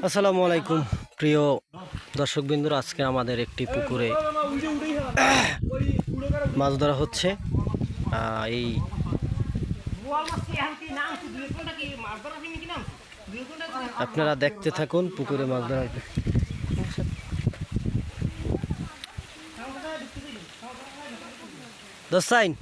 আসসালামু আলাইকুম প্রিয় দর্শকবৃন্দরা, আজকে আমাদের একটি পুকুরে মাছ ধরা হচ্ছে। এই আপনারা দেখতে থাকুন পুকুরে মাছ ধরা। দোস্তাইন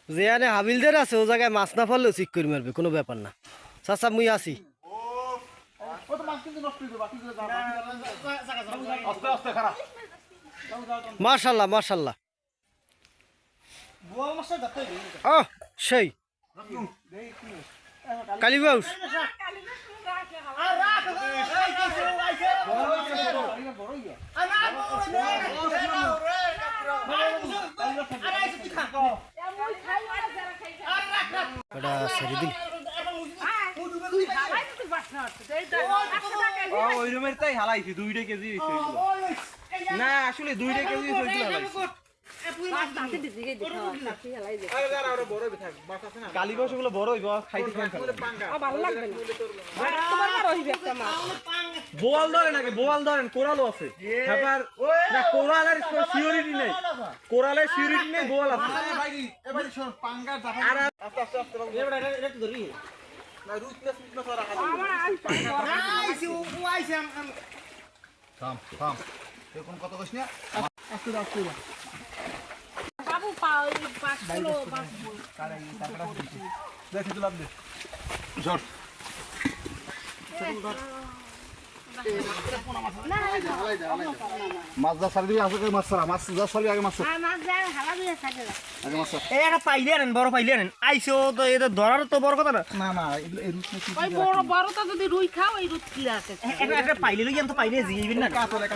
যেখানে হাবিলদের আছে ও জায়গায় মাছ না পারলেও চিক করে মারবে, কোনো ব্যাপার না। চাচা মুই আছি। মাশাল্লাহ মাশাল্লাহ, সেই কালীবাউস ছেড়ে দিন। ওই রুমের তাই হালাইছি 2 কেজি না, আসলে 2 কেজি কালীবাস গুলো বড় হইব, খাইতে বোয়াল ধরেন আগে, বোয়াল ধরেন, কোরালও আছে। কোরালের সিউরিটি নেই, কোরালের সিউরিটি নেই, বোয়াল আছে। কত কইছ না বাবু পাও এই 5 কিলো দেখি দিলাম দে জোর মাছ দা সারি দিবি আগে মাছ সারা মাছ দা সারি আগে মাছ মাছ যায় হালা দিয়ে থাকে আগে মাছ এই একটা পাইলে আনেন, বড় পাইলে আনেন। আইসো তো এটা ধরার তো বড় কথা না। না না এই রুট নাকি ওই বড় বড়টা যদি রুই খাও এই রুট কি আছে একটা পাইলে লই তো পাইলে জিইবেন না। কাতলে